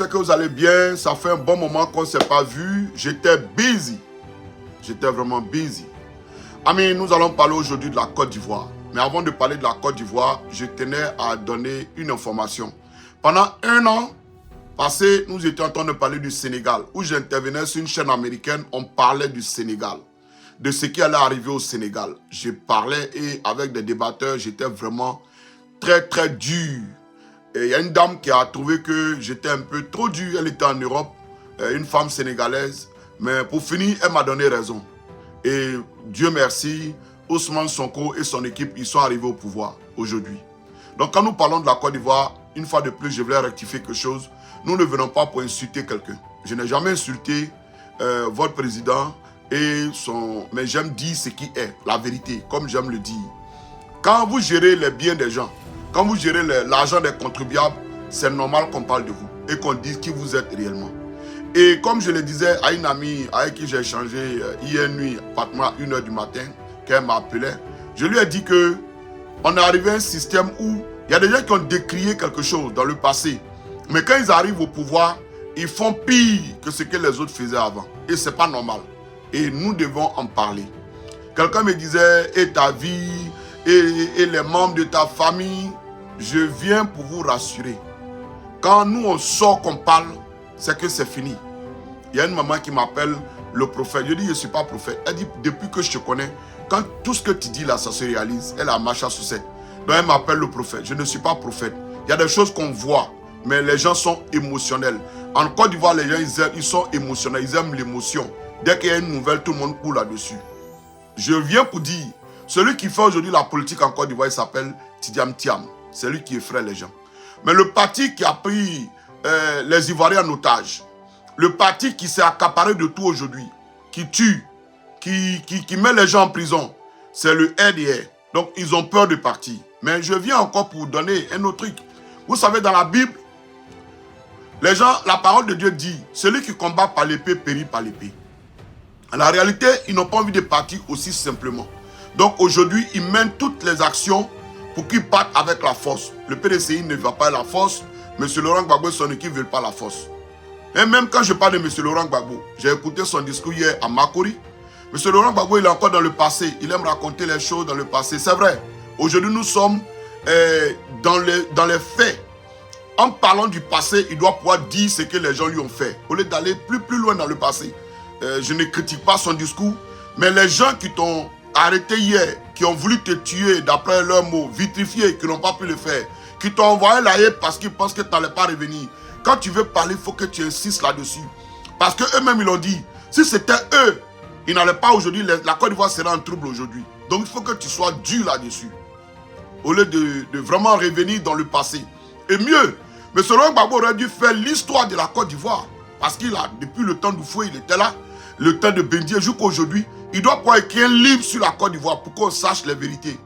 j'espère que vous allez bien. Ça fait un bon moment qu'on ne s'est pas vu. J'étais busy. J'étais vraiment busy. Amis, nous allons parler aujourd'hui de la Côte d'Ivoire. Mais avant de parler de la Côte d'Ivoire, je tenais à donner une information. Pendant un an passé, nous étions en train de parler du Sénégal, où j'intervenais sur une chaîne américaine, on parlait du Sénégal, de ce qui allait arriver au Sénégal. Je parlais et avec des débatteurs, j'étais vraiment très dur. Et il y a une dame qui a trouvé que j'étais un peu trop dur. Elle était en Europe, une femme sénégalaise. Mais pour finir, elle m'a donné raison. Et Dieu merci, Ousmane Sonko et son équipe, ils sont arrivés au pouvoir aujourd'hui. Donc quand nous parlons de la Côte d'Ivoire, une fois de plus, je voulais rectifier quelque chose. Nous ne venons pas pour insulter quelqu'un. Je n'ai jamais insulté votre président mais j'aime dire ce qui est, la vérité, comme j'aime le dire. Quand vous gérez les biens des gens, quand vous gérez l'argent des contribuables, c'est normal qu'on parle de vous et qu'on dise qui vous êtes réellement. Et comme je le disais à une amie avec qui j'ai échangé hier nuit, pratiquement à 1h du matin, qu'elle m'a appelé, je lui ai dit que on est arrivé à un système où il y a des gens qui ont décrié quelque chose dans le passé. Mais quand ils arrivent au pouvoir, ils font pire que ce que les autres faisaient avant. Et ce n'est pas normal. Et nous devons en parler. Quelqu'un me disait, et ta vie, et les membres de ta famille, je viens pour vous rassurer. Quand nous on sort qu'on parle, c'est que c'est fini. Il y a une maman qui m'appelle le prophète. Je dis, je ne suis pas prophète. Elle dit, depuis que je te connais, quand tout ce que tu dis là, ça se réalise, elle a marché à succès. Donc elle m'appelle le prophète. Je ne suis pas prophète. Il y a des choses qu'on voit, mais les gens sont émotionnels. En Côte d'Ivoire, les gens, ils sont émotionnels, ils aiment l'émotion. Dès qu'il y a une nouvelle, tout le monde court là-dessus. Je viens pour dire, celui qui fait aujourd'hui la politique en Côte d'Ivoire, il s'appelle Tidiane Thiam. C'est lui qui effraie les gens. Mais le parti qui a pris les Ivoiriens en otage, le parti qui s'est accaparé de tout aujourd'hui, qui tue, qui met les gens en prison, c'est le RDR. Donc ils ont peur de partir. Mais je viens encore pour vous donner un autre truc. Vous savez, dans la Bible, les gens, la parole de Dieu dit, celui qui combat par l'épée périt par l'épée. En la réalité, ils n'ont pas envie de partir aussi simplement. Donc aujourd'hui, ils mènent toutes les actions pour qu'ils partent avec la force. Le PDCI ne va pas à la force. M. Laurent Gbagbo et son équipe ne veulent pas la force. Et même quand je parle de M. Laurent Gbagbo, j'ai écouté son discours hier à Makori. M. Laurent Gbagbo, il est encore dans le passé. Il aime raconter les choses dans le passé. C'est vrai. Aujourd'hui, nous sommes dans les faits. En parlant du passé, il doit pouvoir dire ce que les gens lui ont fait. Au lieu d'aller plus loin dans le passé. Je ne critique pas son discours. Mais les gens qui t'ont arrêté hier, qui ont voulu te tuer d'après leurs mots, vitrifiés, qui n'ont pas pu le faire, qui t'ont envoyé la haie parce qu'ils pensent que tu n'allais pas revenir. Quand tu veux parler, il faut que tu insistes là-dessus. Parce qu'eux-mêmes, ils l'ont dit. Si c'était eux, ils n'allaient pas aujourd'hui, la Côte d'Ivoire serait en trouble aujourd'hui. Donc il faut que tu sois dur là-dessus. Au lieu de vraiment revenir dans le passé. Et mieux, M. Laurent Gbagbo aurait dû faire l'histoire de la Côte d'Ivoire. Parce qu'il a, depuis le temps d'Oufoué, il était là. Le temps de Bendier jusqu'à aujourd'hui. Il doit pouvoir écrire un livre sur la Côte d'Ivoire pour qu'on sache les vérités.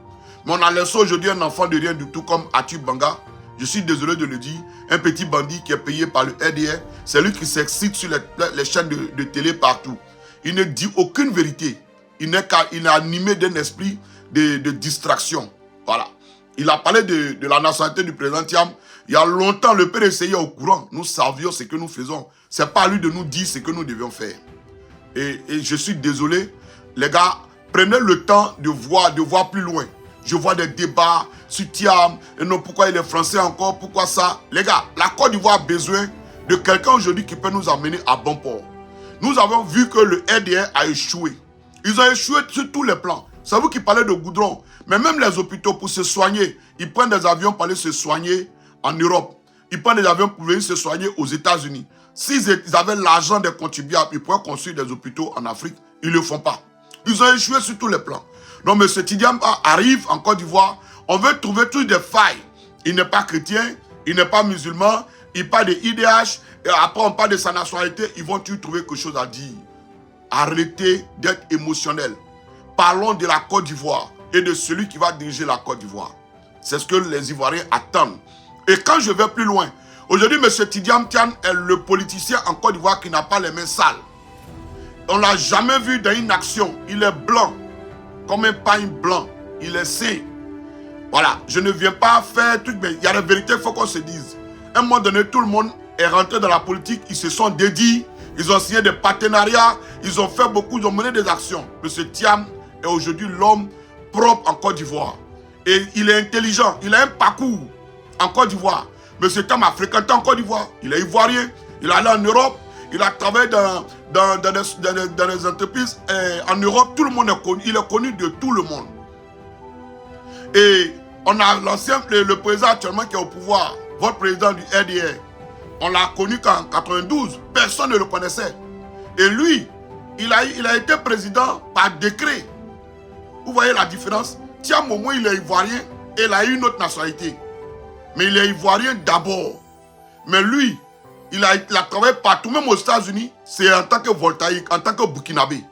Mais on a laissé aujourd'hui un enfant de rien du tout comme Athieu Banga. Je suis désolé de le dire. Un petit bandit qui est payé par le RDR. C'est lui qui s'excite sur les chaînes de télé partout. Il ne dit aucune vérité. Il est animé d'un esprit de distraction. Voilà. Il a parlé de la nationalité du président Thiam. Il y a longtemps, le PDCI est au courant. Nous savions ce que nous faisons. Ce n'est pas à lui de nous dire ce que nous devions faire. Et je suis désolé. Les gars, prenez le temps de voir plus loin. Je vois des débats sur Thiam. Et non, pourquoi il est français encore? Pourquoi ça? Les gars, la Côte d'Ivoire a besoin de quelqu'un aujourd'hui qui peut nous amener à bon port. Nous avons vu que le RDR a échoué. Ils ont échoué sur tous les plans. C'est vous qui parlez de goudron. Mais même les hôpitaux, pour se soigner, ils prennent des avions pour aller se soigner en Europe. Ils prennent des avions pour venir se soigner aux États-Unis. S'ils avaient l'argent des contribuables, ils pourraient construire des hôpitaux en Afrique. Ils ne le font pas. Ils ont échoué sur tous les plans. Donc M. Tidiane arrive en Côte d'Ivoire. On veut trouver toutes des failles. Il n'est pas chrétien, il n'est pas musulman, il parle de IDH. Et après on parle de sa nationalité, ils vont toujours trouver quelque chose à dire. Arrêtez d'être émotionnel. Parlons de la Côte d'Ivoire et de celui qui va diriger la Côte d'Ivoire. C'est ce que les Ivoiriens attendent. Et quand je vais plus loin, aujourd'hui M. Tidiane Thiam est le politicien en Côte d'Ivoire qui n'a pas les mains sales. On ne l'a jamais vu dans une action. Il est blanc, comme un pain blanc. Il est sain. Voilà, je ne viens pas faire truc, mais il y a la vérité, il faut qu'on se dise. À un moment donné, tout le monde est rentré dans la politique, ils se sont dédiés, ils ont signé des partenariats, ils ont fait beaucoup, ils ont mené des actions. M. Thiam est aujourd'hui l'homme propre en Côte d'Ivoire. Et il est intelligent, il a un parcours en Côte d'Ivoire. M. Thiam a fréquenté en Côte d'Ivoire, il est ivoirien, il est allé en Europe, il a travaillé dans les entreprises en Europe, tout le monde est connu, il est connu de tout le monde. Et on a le président actuellement qui est au pouvoir, votre président du RDR, on l'a connu qu'en 92, personne ne le connaissait. Et lui, il a été président par décret. Vous voyez la différence? Thiam, au moins, il est ivoirien et il a une autre nationalité. Mais il est ivoirien d'abord. Mais lui, il a travaillé partout, même aux États-Unis, c'est en tant que voltaïque, en tant que burkinabé.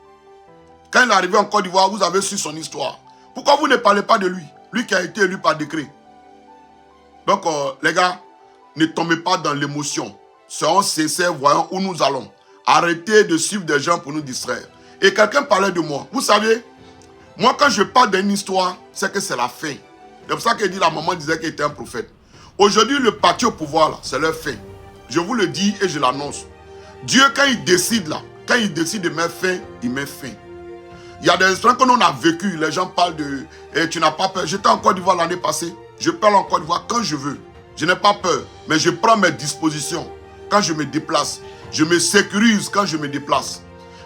Quand il est arrivé en Côte d'Ivoire, vous avez su son histoire. Pourquoi vous ne parlez pas de lui? Lui qui a été élu par décret. Donc, les gars, ne tombez pas dans l'émotion. Soyons sincères, voyons où nous allons. Arrêtez de suivre des gens pour nous distraire. Et quelqu'un parlait de moi. Vous savez, moi quand je parle d'une histoire, c'est que c'est la fin. C'est pour ça que la maman disait qu'il était un prophète. Aujourd'hui, le parti au pouvoir, là, c'est leur fin. Je vous le dis et je l'annonce. Dieu, quand il décide là, quand il décide de mettre fin, il met fin. Il y a des histoires que l'on a vécues. Les gens parlent de tu n'as pas peur. J'étais en Côte d'Ivoire l'année passée. Je parle en Côte d'Ivoire quand je veux. Je n'ai pas peur, mais je prends mes dispositions quand je me déplace. Je me sécurise quand je me déplace.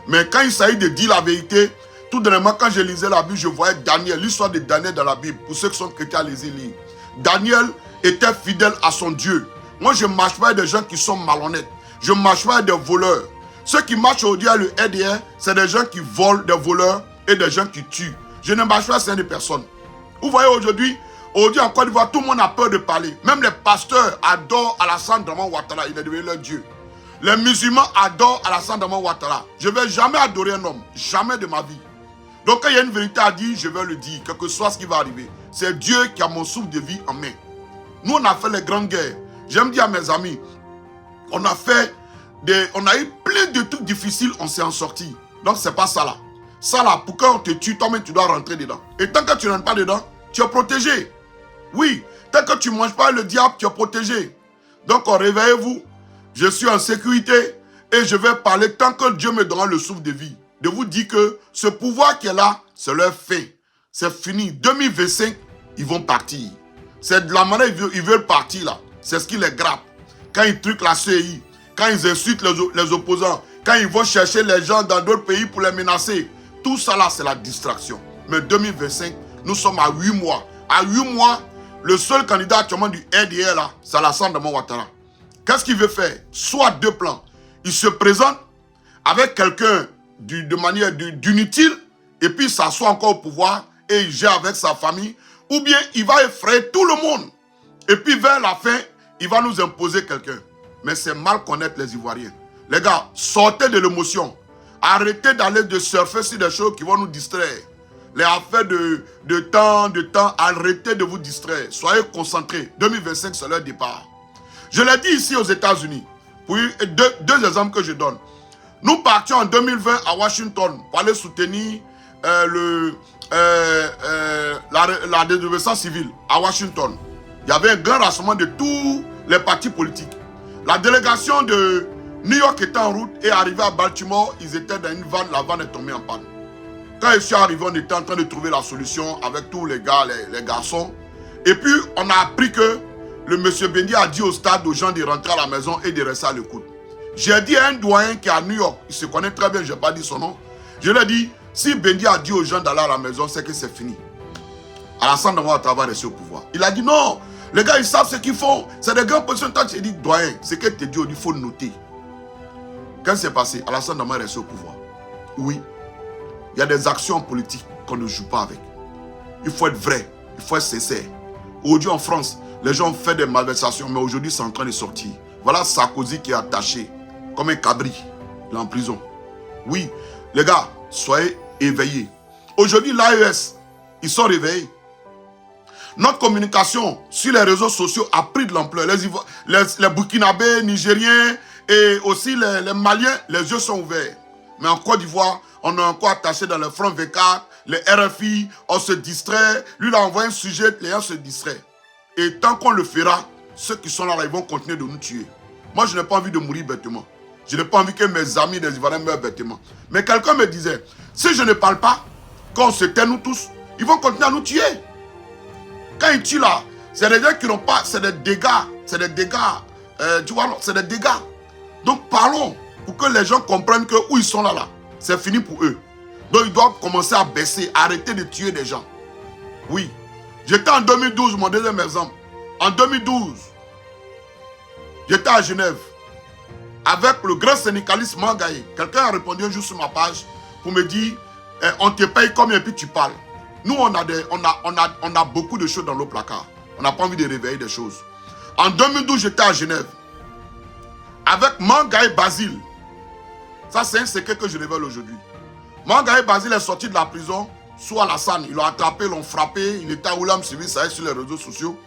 Mais quand il s'agit de dire la vérité, tout dernièrement, quand je lisais la Bible, je voyais Daniel, l'histoire de Daniel dans la Bible. Pour ceux qui sont chrétiens, allez-y lire. Daniel était fidèle à son Dieu. Moi, je ne marche pas avec des gens qui sont malhonnêtes. Je ne marche pas avec des voleurs. Ceux qui marchent aujourd'hui à le RDR, c'est des gens qui volent, des voleurs et des gens qui tuent. Je ne marche pas avec ces personnes. Vous voyez aujourd'hui en Côte d'Ivoire, tout le monde a peur de parler. Même les pasteurs adorent Alassane Draman Ouattara. Il est devenu leur Dieu. Les musulmans adorent Alassane Draman Ouattara. Je ne vais jamais adorer un homme. Jamais de ma vie. Donc quand il y a une vérité à dire, je vais le dire. Quel que soit ce qui va arriver. C'est Dieu qui a mon souffle de vie en main. Nous, on a fait les grandes guerres. J'aime dire à mes amis, on a eu plein de trucs difficiles, on s'est en sorti. Donc c'est pas ça là. Ça là, pour qu'on te tue, toi-même tu dois rentrer dedans. Et tant que tu ne rentres pas dedans, tu es protégé. Oui, tant que tu ne manges pas le diable, tu es protégé. Donc réveillez-vous. Je suis en sécurité et je vais parler tant que Dieu me donnera le souffle de vie. De vous dire que ce pouvoir qui est là, c'est leur fin. C'est fini. 2025, ils vont partir. C'est de la manière ils veulent partir là. C'est ce qui les grappe. Quand ils truquent la CI, quand ils insultent les opposants, quand ils vont chercher les gens dans d'autres pays pour les menacer, tout ça là, c'est la distraction. Mais 2025, nous sommes à 8 mois. À 8 mois, le seul candidat actuellement du RDR là, c'est Alassane Draman Ouattara. Qu'est-ce qu'il veut faire? Soit deux plans. Il se présente avec quelqu'un de manière d'inutile et puis il s'assoit encore au pouvoir et il gère avec sa famille. Ou bien il va effrayer tout le monde. Et puis vers la fin, il va nous imposer quelqu'un. Mais c'est mal connaître les Ivoiriens. Les gars, sortez de l'émotion. Arrêtez d'aller de surfer sur des choses qui vont nous distraire. Les affaires de temps, arrêtez de vous distraire. Soyez concentrés. 2025, c'est leur départ. Je l'ai dit ici aux États-Unis. Pour deux exemples que je donne. Nous partions en 2020 à Washington pour aller soutenir la désobéissance civile à Washington. Il y avait un grand rassemblement de tous les partis politiques. La délégation de New York était en route et arrivée à Baltimore, ils étaient dans une vanne, la vanne est tombée en panne. Quand je suis arrivé, on était en train de trouver la solution avec tous les gars, les garçons. Et puis, on a appris que le monsieur Bendi a dit au stade aux gens de rentrer à la maison et de rester à l'écoute. J'ai dit à un doyen qui est à New York, il se connaît très bien, je n'ai pas dit son nom. Je lui ai dit, si Bendi a dit aux gens d'aller à la maison, c'est que c'est fini. Alassane Draman Ouattara rester au pouvoir. Il a dit non, les gars ils savent ce qu'ils font. C'est des grandes positions. Tant que j'ai dit doyen, c'est que tu dis, il faut noter. Qu'est-ce qui s'est passé? Alassane Draman est resté au pouvoir. Oui, il y a des actions politiques qu'on ne joue pas avec. Il faut être vrai, il faut être sincère. Aujourd'hui en France, les gens ont fait des malversations, mais aujourd'hui c'est en train de sortir. Voilà Sarkozy qui est attaché comme un cabri. Il est en prison. Oui, les gars, soyez éveillés. Aujourd'hui, l'AES, ils sont réveillés. Notre communication sur les réseaux sociaux a pris de l'ampleur. Les Burkinabés, Nigériens et aussi les Maliens, les yeux sont ouverts. Mais en Côte d'Ivoire, on est encore attaché dans le front V4, les RFI, on se distrait. Lui, il a envoyé un sujet, les gens se distraient. Et tant qu'on le fera, ceux qui sont là, ils vont continuer de nous tuer. Moi, je n'ai pas envie de mourir bêtement. Je n'ai pas envie que mes amis des Ivoiriens meurent bêtement. Mais quelqu'un me disait, si je ne parle pas, quand on se tait nous tous, ils vont continuer à nous tuer. Quand ils tuent là, c'est des gens qui n'ont pas, c'est des dégâts. C'est des dégâts. Tu vois, c'est des dégâts. Donc parlons pour que les gens comprennent que où ils sont là, c'est fini pour eux. Donc ils doivent commencer à baisser, arrêter de tuer des gens. Oui. J'étais en 2012, mon deuxième exemple. En 2012, j'étais à Genève avec le grand syndicaliste Mangaye. Quelqu'un a répondu un jour sur ma page pour me dire on te paye combien et puis tu parles. Nous, on a beaucoup de choses dans nos placards. On n'a pas envie de réveiller des choses. En 2012, j'étais à Genève avec Mangaye Basile. Ça, c'est un secret que je révèle aujourd'hui. Mangaye Basile est sorti de la prison sous Alassane. Ils l'ont attrapé, l'ont frappé. Il était à Oulam Civil, ça est sur les réseaux sociaux.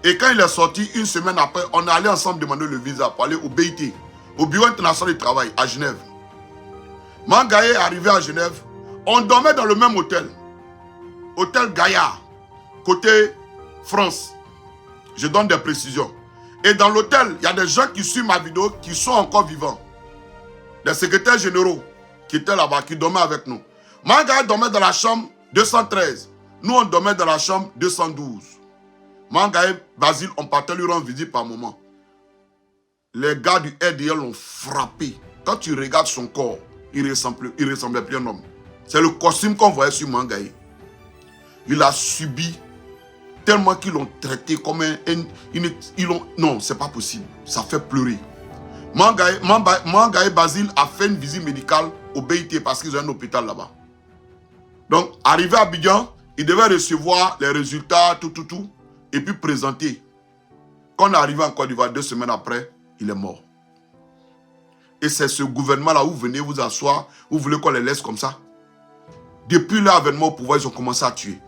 Et quand il est sorti, une semaine après, on est allé ensemble demander le visa pour aller au BIT, au Bureau international du travail, à Genève. Mangaye est arrivé à Genève. On dormait dans le même hôtel. Hôtel Gaillard, côté France. Je donne des précisions. Et dans l'hôtel, il y a des gens qui suivent ma vidéo qui sont encore vivants. Des secrétaires généraux qui étaient là-bas, qui dormaient avec nous. Mangaye dormait dans la chambre 213. Nous, on dormait dans la chambre 212. Mangaye Basile, on partait lui rendre visite par moment. Les gars du RDL l'ont frappé. Quand tu regardes son corps, il ressemblait plus à un homme. C'est le costume qu'on voyait sur Mangaye. Il a subi tellement qu'ils l'ont traité comme non, c'est pas possible. Ça fait pleurer. Mangaye Basile a fait une visite médicale au BIT parce qu'ils ont un hôpital là-bas. Donc, arrivé à Abidjan, il devait recevoir les résultats, tout, et puis présenter. Quand on est arrivé en Côte d'Ivoire 2 semaines après, il est mort. Et c'est ce gouvernement-là où vous venez vous asseoir, vous voulez qu'on les laisse comme ça. Depuis l'avènement au pouvoir, ils ont commencé à tuer.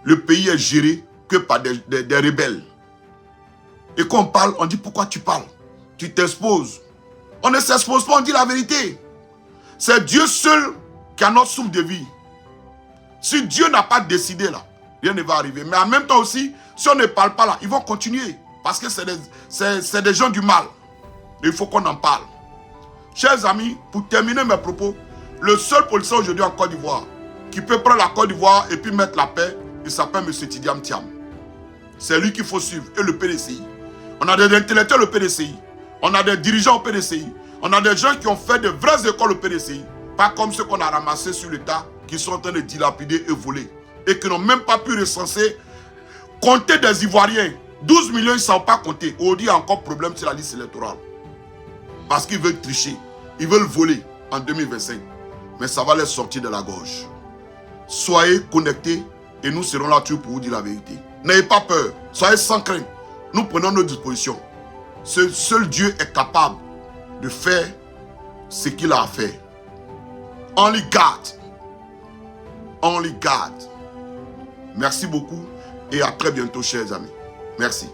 Le pays est géré que par des rebelles. Et quand on parle, on dit pourquoi tu parles? Tu t'exposes. On ne s'expose pas, on dit la vérité. C'est Dieu seul qui a notre souffle de vie. Si Dieu n'a pas décidé là, rien ne va arriver. Mais en même temps aussi, si on ne parle pas là, ils vont continuer. Parce que c'est des gens du mal. Et il faut qu'on en parle. Chers amis, pour terminer mes propos, le seul policier aujourd'hui en Côte d'Ivoire qui peut prendre la Côte d'Ivoire et puis mettre la paix, il s'appelle M. Tidiam Thiam. C'est lui qu'il faut suivre, et le PDCI. On a des intellectuels au PDCI. On a des dirigeants au PDCI. On a des gens qui ont fait de vraies écoles au PDCI. Pas comme ceux qu'on a ramassés sur l'État, qui sont en train de dilapider et voler. Et qui n'ont même pas pu recenser, compter des Ivoiriens. 12 millions, ils ne savent pas compter. Aujourd'hui, il y a encore problème sur la liste électorale. Parce qu'ils veulent tricher. Ils veulent voler en 2025. Mais ça va les sortir de la gorge. Soyez connectés et nous serons là pour vous dire la vérité. N'ayez pas peur. Soyez sans crainte. Nous prenons nos dispositions. Seul Dieu est capable de faire ce qu'il a à faire. Only God. Only God. Merci beaucoup et à très bientôt, chers amis. Merci.